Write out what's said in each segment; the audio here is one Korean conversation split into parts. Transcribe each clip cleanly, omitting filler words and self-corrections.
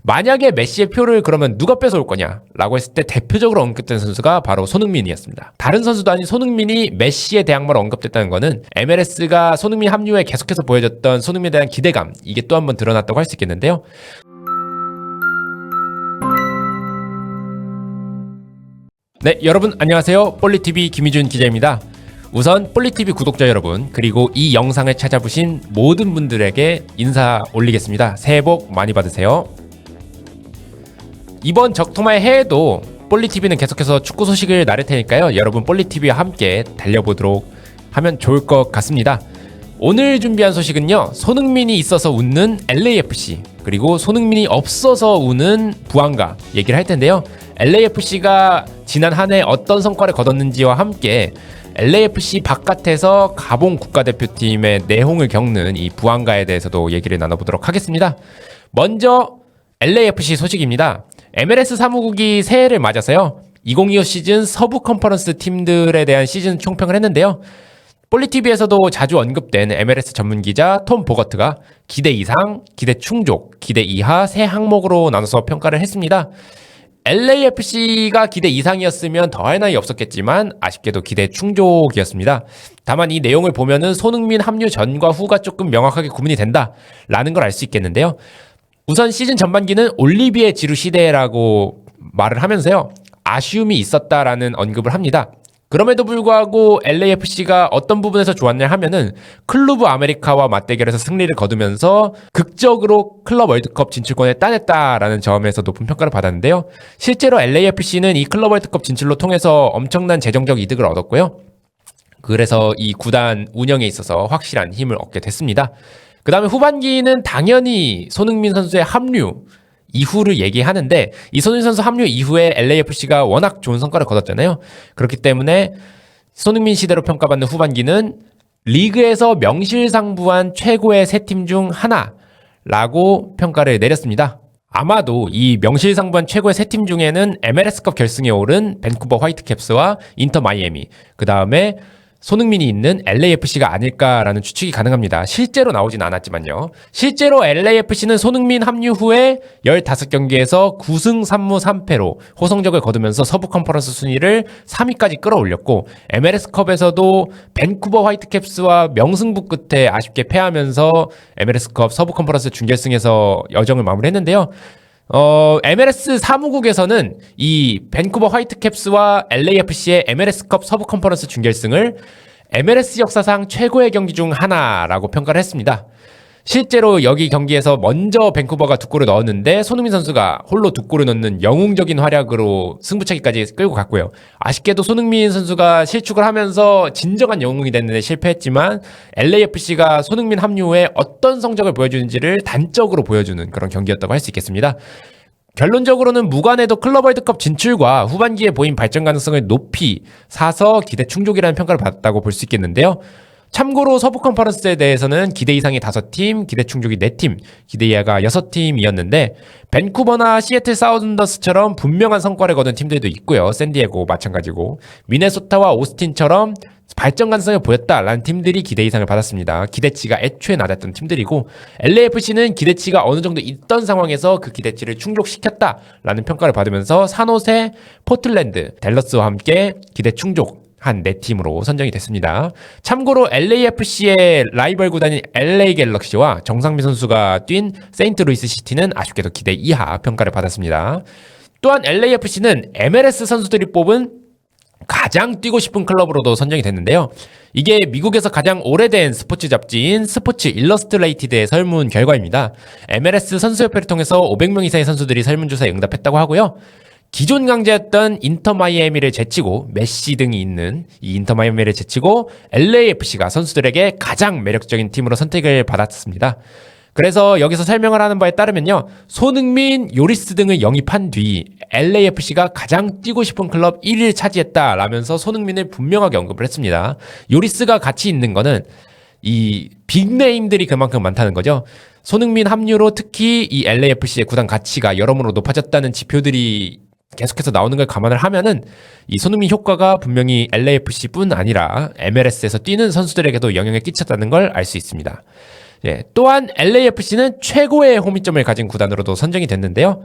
만약에 메시의 표를 그러면 누가 뺏어올 거냐라고 했을 때 대표적으로 언급된 선수가 바로 손흥민이었습니다. 다른 선수도 아닌 손흥민이 메시의 대항마로 언급됐다는 거는 MLS가 손흥민 합류에 계속해서 보여줬던 손흥민에 대한 기대감, 이게 또 한 번 드러났다고 할 수 있겠는데요. 네, 여러분 안녕하세요. 볼리TV 김희준 기자입니다. 우선 볼리TV 구독자 여러분, 그리고 이 영상을 찾아보신 모든 분들에게 인사 올리겠습니다. 새해 복 많이 받으세요. 이번 적토마의 해에도 볼리TV는 계속해서 축구 소식을 나를 테니까요. 여러분 볼리TV와 함께 달려보도록 하면 좋을 것 같습니다. 오늘 준비한 소식은요, 손흥민이 있어서 웃는 LAFC, 그리고 손흥민이 없어서 우는 부안가 얘기를 할 텐데요. LAFC가 지난 한 해 어떤 성과를 거뒀는지와 함께 LAFC 바깥에서 가봉 국가대표팀의 내홍을 겪는 이 부안가에 대해서도 얘기를 나눠보도록 하겠습니다. 먼저 LAFC 소식입니다. MLS 사무국이 새해를 맞아서요, 2025 시즌 서부 컨퍼런스 팀들에 대한 시즌 총평을 했는데요. 볼리TV에서도 자주 언급된 MLS 전문기자 톰 보거트가 기대 이상, 기대 충족, 기대 이하 세 항목으로 나눠서 평가를 했습니다. LAFC가 기대 이상이었으면 더할 나위 없었겠지만 아쉽게도 기대 충족이었습니다. 다만 이 내용을 보면은 손흥민 합류 전과 후가 조금 명확하게 구분이 된다라는 걸 알 수 있겠는데요. 우선 시즌 전반기는 올리비에 지루 시대라고 말을 하면서요, 아쉬움이 있었다라는 언급을 합니다. 그럼에도 불구하고 LAFC가 어떤 부분에서 좋았냐 하면은 클루브 아메리카와 맞대결에서 승리를 거두면서 극적으로 클럽 월드컵 진출권을 따냈다라는 점에서 높은 평가를 받았는데요. 실제로 LAFC는 이 클럽 월드컵 진출로 통해서 엄청난 재정적 이득을 얻었고요. 그래서 이 구단 운영에 있어서 확실한 힘을 얻게 됐습니다. 그 다음에 후반기는 당연히 손흥민 선수의 합류 이후를 얘기하는데, 이 손흥민 선수 합류 이후에 LAFC가 워낙 좋은 성과를 거뒀잖아요. 그렇기 때문에 손흥민 시대로 평가받는 후반기는 리그에서 명실상부한 최고의 세 팀 중 하나라고 평가를 내렸습니다. 아마도 이 명실상부한 최고의 세 팀 중에는 MLS컵 결승에 오른 밴쿠버 화이트캡스와 인터 마이애미, 그 다음에 손흥민이 있는 LAFC가 아닐까라는 추측이 가능합니다. 실제로 나오진 않았지만요. 실제로 LAFC는 손흥민 합류 후에 15경기에서 9승 3무 3패로 호성적을 거두면서 서부 컨퍼런스 순위를 3위까지 끌어올렸고, MLS컵에서도 밴쿠버 화이트캡스와 명승부 끝에 아쉽게 패하면서 MLS컵 서부 컨퍼런스 준결승에서 여정을 마무리했는데요. MLS 사무국에서는 이 밴쿠버 화이트캡스와 LAFC의 MLS컵 서부 컨퍼런스 준결승을 MLS 역사상 최고의 경기 중 하나라고 평가를 했습니다. 실제로 여기 경기에서 먼저 밴쿠버가 2골을 넣었는데 손흥민 선수가 홀로 2골을 넣는 영웅적인 활약으로 승부차기까지 끌고 갔고요. 아쉽게도 손흥민 선수가 실축을 하면서 진정한 영웅이 됐는데 실패했지만 LAFC가 손흥민 합류 후에 어떤 성적을 보여주는지를 단적으로 보여주는 그런 경기였다고 할 수 있겠습니다. 결론적으로는 무관해도 클럽 월드컵 진출과 후반기에 보인 발전 가능성을 높이 사서 기대 충족이라는 평가를 받았다고 볼 수 있겠는데요. 참고로 서부 컨퍼런스에 대해서는 기대 이상이 5팀, 기대 충족이 4팀, 기대 이하가 6팀이었는데 밴쿠버나 시애틀 사운더스처럼 분명한 성과를 거둔 팀들도 있고요. 샌디에고 마찬가지고, 미네소타와 오스틴처럼 발전 가능성을 보였다라는 팀들이 기대 이상을 받았습니다. 기대치가 애초에 낮았던 팀들이고, LAFC는 기대치가 어느 정도 있던 상황에서 그 기대치를 충족시켰다라는 평가를 받으면서 산호세, 포틀랜드, 댈러스와 함께 기대 충족 한 4팀으로 선정이 됐습니다. 참고로 LAFC의 라이벌 구단인 LA 갤럭시와 정상민 선수가 뛴 세인트루이스 시티는 아쉽게도 기대 이하 평가를 받았습니다. 또한 LAFC는 MLS 선수들이 뽑은 가장 뛰고 싶은 클럽으로도 선정이 됐는데요. 이게 미국에서 가장 오래된 스포츠 잡지인 스포츠 일러스트레이티드의 설문 결과입니다. MLS 선수협회를 통해서 500명 이상의 선수들이 설문조사에 응답했다고 하고요. 기존 강자였던 인터 마이애미를 제치고, 메시 등이 있는 이 인터 마이애미를 제치고 LAFC가 선수들에게 가장 매력적인 팀으로 선택을 받았습니다. 그래서 여기서 설명을 하는 바에 따르면요, 손흥민, 요리스 등을 영입한 뒤 LAFC가 가장 뛰고 싶은 클럽 1위를 차지했다라면서 손흥민을 분명하게 언급을 했습니다. 요리스가 같이 있는 거는 이 빅네임들이 그만큼 많다는 거죠. 손흥민 합류로 특히 이 LAFC의 구단 가치가 여러모로 높아졌다는 지표들이 계속해서 나오는 걸 감안을 하면은 이 손흥민 효과가 분명히 LAFC뿐 아니라 MLS에서 뛰는 선수들에게도 영향을 끼쳤다는 걸 알 수 있습니다. 예, 또한 LAFC는 최고의 홈이점을 가진 구단으로도 선정이 됐는데요.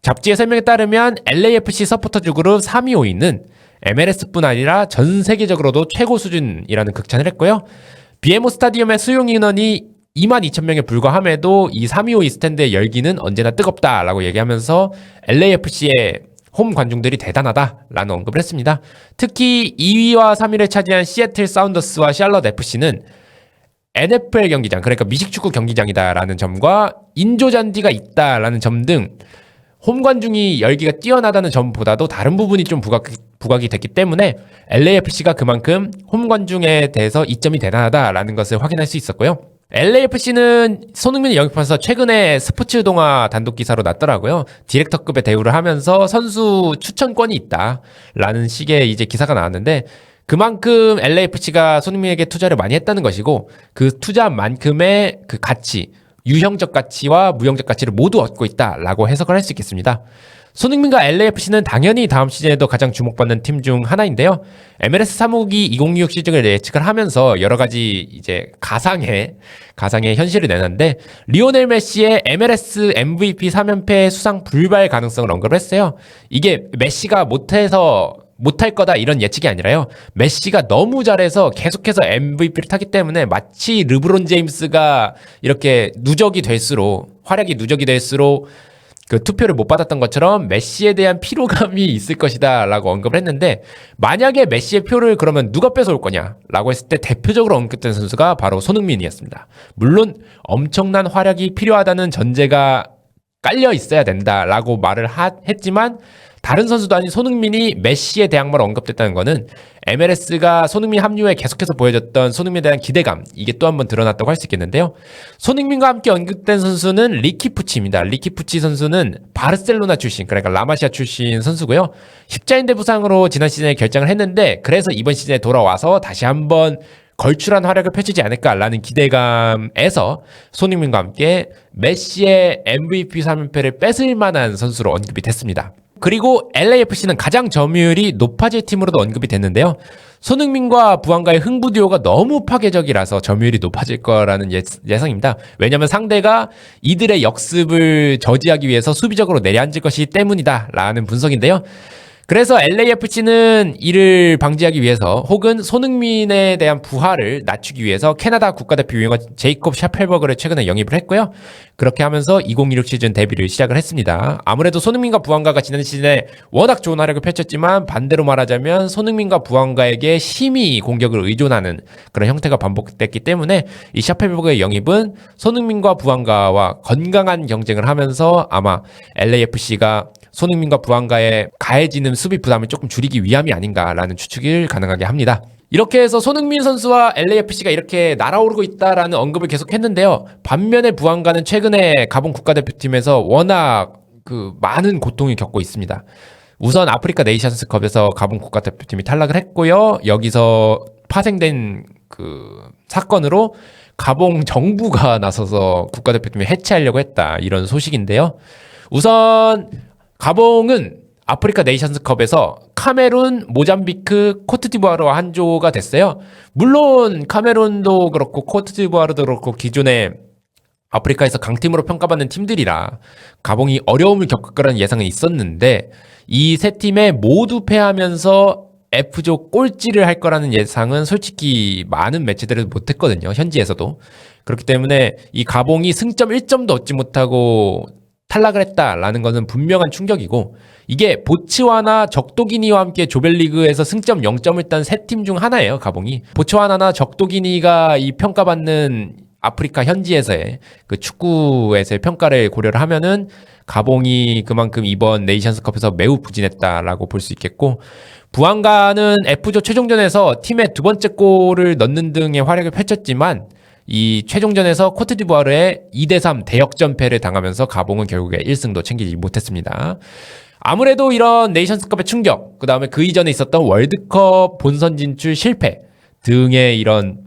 잡지의 설명에 따르면 LAFC 서포터즈 그룹 3위 5위는 MLS뿐 아니라 전 세계적으로도 최고 수준이라는 극찬을 했고요. BMO 스타디움의 수용 인원이 22,000명에 불과함에도 이 3위 5위 스탠드의 열기는 언제나 뜨겁다라고 얘기하면서 LAFC의 홈 관중들이 대단하다라는 언급을 했습니다. 특히 2위와 3위를 차지한 시애틀 사운더스와 샬럿 FC는 NFL 경기장, 그러니까 미식축구 경기장이다라는 점과 인조잔디가 있다라는 점 등 홈 관중이 열기가 뛰어나다는 점보다도 다른 부분이 좀 부각이 됐기 때문에 LAFC가 그만큼 홈 관중에 대해서 이점이 대단하다라는 것을 확인할 수 있었고요. LAFC는 손흥민을 영입하면서 최근에 스포츠 동화 단독 기사로 났더라고요. 디렉터급의 대우를 하면서 선수 추천권이 있다라는 식의 이제 기사가 나왔는데, 그만큼 LAFC가 손흥민에게 투자를 많이 했다는 것이고, 그 투자만큼의 그 가치, 유형적 가치와 무형적 가치를 모두 얻고 있다라고 해석을 할 수 있겠습니다. 손흥민과 LAFC는 당연히 다음 시즌에도 가장 주목받는 팀 중 하나인데요. MLS 사무국이 2026 시즌을 예측을 하면서 여러 가지 이제 가상의 현실을 내놨는데, 리오넬 메시의 MLS MVP 3연패 수상 불발 가능성을 언급을 했어요. 이게 메시가 못할 거다 이런 예측이 아니라요. 메시가 너무 잘해서 계속해서 MVP를 타기 때문에 마치 르브론 제임스가 이렇게 활약이 누적이 될수록 그 투표를 못 받았던 것처럼 메시에 대한 피로감이 있을 것이다 라고 언급을 했는데, 만약에 메시의 표를 그러면 누가 뺏어올 거냐 라고 했을 때 대표적으로 언급된 선수가 바로 손흥민이었습니다. 물론 엄청난 활약이 필요하다는 전제가 깔려 있어야 된다라고 말을 했지만, 다른 선수도 아닌 손흥민이 메시의 대항마로 언급됐다는 것은 MLS가 손흥민 합류에 계속해서 보여줬던 손흥민에 대한 기대감, 이게 또 한 번 드러났다고 할 수 있겠는데요. 손흥민과 함께 언급된 선수는 리키 푸치입니다. 리키 푸치 선수는 바르셀로나 출신, 그러니까 라마시아 출신 선수고요. 십자인대 부상으로 지난 시즌에 결장을 했는데, 그래서 이번 시즌에 돌아와서 다시 한번 걸출한 활약을 펼치지 않을까라는 기대감에서 손흥민과 함께 메시의 MVP 3연패를 뺏을 만한 선수로 언급이 됐습니다. 그리고 LAFC는 가장 점유율이 높아질 팀으로도 언급이 됐는데요. 손흥민과 부안가의 흥부 듀오가 너무 파괴적이라서 점유율이 높아질 거라는 예상입니다. 왜냐하면 상대가 이들의 역습을 저지하기 위해서 수비적으로 내려앉을 것이기 때문이다라는 분석인데요. 그래서 LAFC는 이를 방지하기 위해서, 혹은 손흥민에 대한 부하를 낮추기 위해서 캐나다 국가대표 유행어 제이콥 샤펠버그를 최근에 영입을 했고요. 그렇게 하면서 2026 시즌 데뷔를 시작을 했습니다. 아무래도 손흥민과 부안가가 지난 시즌에 워낙 좋은 활약을 펼쳤지만, 반대로 말하자면 손흥민과 부안가에게 심히 공격을 의존하는 그런 형태가 반복됐기 때문에 이 샤펠버그의 영입은 손흥민과 부안가와 건강한 경쟁을 하면서 아마 LAFC가 손흥민과 부안가의 가해지는 수비 부담을 조금 줄이기 위함이 아닌가라는 추측을 가능하게 합니다. 이렇게 해서 손흥민 선수와 LAFC가 이렇게 날아오르고 있다라는 언급을 계속했는데요. 반면에 부안가는 최근에 가본 국가대표팀에서 워낙 많은 고통을 겪고 있습니다. 우선 아프리카 네이션스컵에서 가본 국가대표팀이 탈락을 했고요. 여기서 파생된 사건으로 가봉 정부가 나서서 국가대표팀을 해체하려고 했다, 이런 소식인데요. 우선 가봉은 아프리카 네이션스컵에서 카메룬, 모잠비크, 코트디부아르와 한 조가 됐어요. 물론 카메룬도 그렇고 코트디부아르도 그렇고 기존에 아프리카에서 강팀으로 평가받는 팀들이라 가봉이 어려움을 겪을 거라는 예상은 있었는데, 이 세 팀에 모두 패하면서 F조 꼴찌를 할 거라는 예상은 솔직히 많은 매체들은 못했거든요, 현지에서도. 그렇기 때문에 이 가봉이 승점 1점도 얻지 못하고 탈락을 했다라는 것은 분명한 충격이고, 이게 보츠와나 적도기니와 함께 조별리그에서 승점 0점을 딴 세 팀 중 하나예요, 가봉이. 보츠와나나 적도기니가 이 평가받는 아프리카 현지에서의 그 축구에서의 평가를 고려를 하면은 가봉이 그만큼 이번 네이션스컵에서 매우 부진했다라고 볼 수 있겠고, 부안가는 F조 최종전에서 팀의 두 번째 골을 넣는 등의 활약을 펼쳤지만, 이 최종전에서 코트디부아르의 2대3 대역전패를 당하면서 가봉은 결국에 1승도 챙기지 못했습니다. 아무래도 이런 네이션스컵의 충격, 그 다음에 그 이전에 있었던 월드컵 본선 진출 실패 등의 이런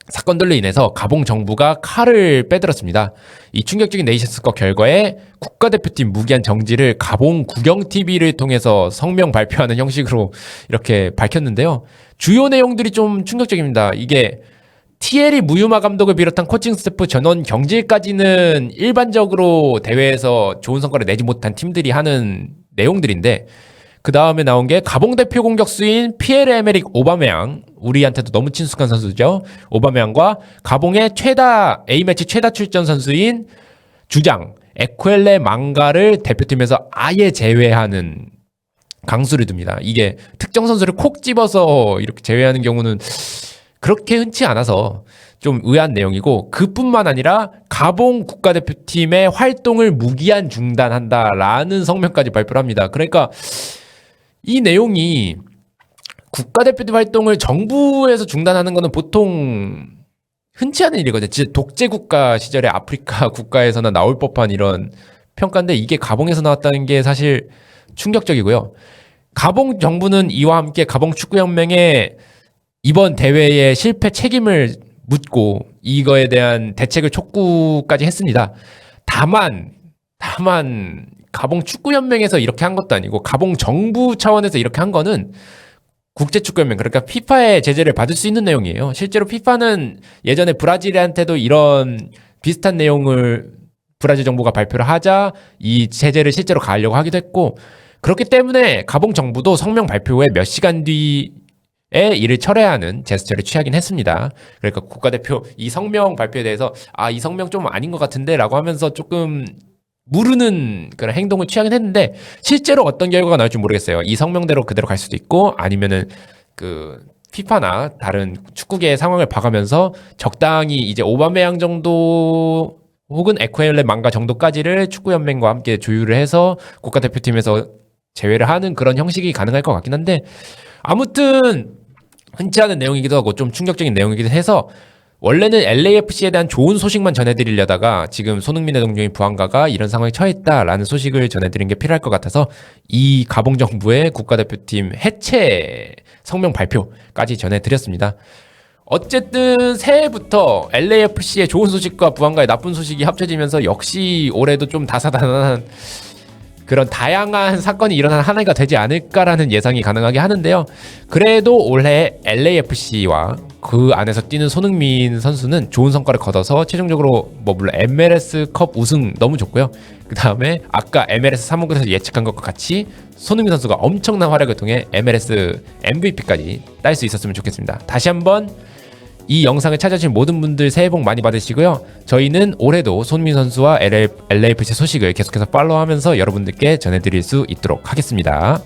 사건들로 인해서 가봉 정부가 칼을 빼들었습니다. 이 충격적인 네이션스컵 결과에 국가대표팀 무기한 정지를 가봉 국영TV를 통해서 성명 발표하는 형식으로 이렇게 밝혔는데요. 주요 내용들이 좀 충격적입니다. 이게 티에리 무유마 감독을 비롯한 코칭 스태프 전원 경질까지는 일반적으로 대회에서 좋은 성과를 내지 못한 팀들이 하는 내용들인데, 그 다음에 나온 게 가봉 대표 공격수인 피에르 에메릭 오바메양, 우리한테도 너무 친숙한 선수죠. 오바메양과 가봉의 A매치 최다 출전 선수인 주장 에쿠엘레 망가를 대표팀에서 아예 제외하는 강수를 둡니다. 이게 특정 선수를 콕 집어서 이렇게 제외하는 경우는 그렇게 흔치 않아서 좀 의아한 내용이고, 그뿐만 아니라 가봉 국가대표팀의 활동을 무기한 중단한다라는 성명까지 발표를 합니다. 그러니까 이 내용이 국가대표팀 활동을 정부에서 중단하는 거는 보통 흔치 않은 일이거든요. 진짜 독재국가 시절에 아프리카 국가에서나 나올 법한 이런 평가인데, 이게 가봉에서 나왔다는 게 사실 충격적이고요. 가봉 정부는 이와 함께 가봉 축구연맹에 이번 대회의 실패 책임을 묻고 이거에 대한 대책을 촉구까지 했습니다. 다만 가봉 축구연맹에서 이렇게 한 것도 아니고 가봉 정부 차원에서 이렇게 한 거는 국제축구연맹, 그러니까 피파의 제재를 받을 수 있는 내용이에요. 실제로 피파는 예전에 브라질한테도 이런 비슷한 내용을 브라질 정부가 발표를 하자 이 제재를 실제로 가하려고 하기도 했고, 그렇기 때문에 가봉 정부도 성명 발표 후에 몇 시간 뒤에 이를 철회하는 제스처를 취하긴 했습니다. 그러니까 국가대표 이 성명 발표에 대해서 이 성명 좀 아닌 것 같은데 라고 하면서 조금 무르는 그런 행동을 취하긴 했는데, 실제로 어떤 결과가 나올지 모르겠어요. 이 성명대로 그대로 갈 수도 있고, 아니면은 그 피파나 다른 축구계의 상황을 봐가면서 적당히 이제 오바메양 정도 혹은 에쿠엘레 망가 정도까지를 축구연맹과 함께 조율을 해서 국가대표팀에서 제외를 하는 그런 형식이 가능할 것 같긴 한데, 아무튼 흔치 않은 내용이기도 하고 좀 충격적인 내용이기도 해서 원래는 LAFC에 대한 좋은 소식만 전해드리려다가 지금 손흥민의 동료인 부한가가 이런 상황에 처했다라는 소식을 전해드린 게 필요할 것 같아서 이 가봉 정부의 국가대표팀 해체 성명 발표까지 전해드렸습니다. 어쨌든 새해부터 LAFC의 좋은 소식과 부한가의 나쁜 소식이 합쳐지면서 역시 올해도 좀 다사다난한 그런 다양한 사건이 일어나는 한 해가 되지 않을까라는 예상이 가능하게 하는데요. 그래도 올해 LAFC와 그 안에서 뛰는 손흥민 선수는 좋은 성과를 거둬서 최종적으로 물론 MLS컵 우승 너무 좋고요. 그 다음에 아까 MLS 사무국에서 예측한 것과 같이 손흥민 선수가 엄청난 활약을 통해 MLS MVP까지 딸 수 있었으면 좋겠습니다. 다시 한번 이 영상을 찾아주신 모든 분들 새해 복 많이 받으시고요. 저희는 올해도 손흥민 선수와 LAFC 소식을 계속해서 팔로우하면서 여러분들께 전해드릴 수 있도록 하겠습니다.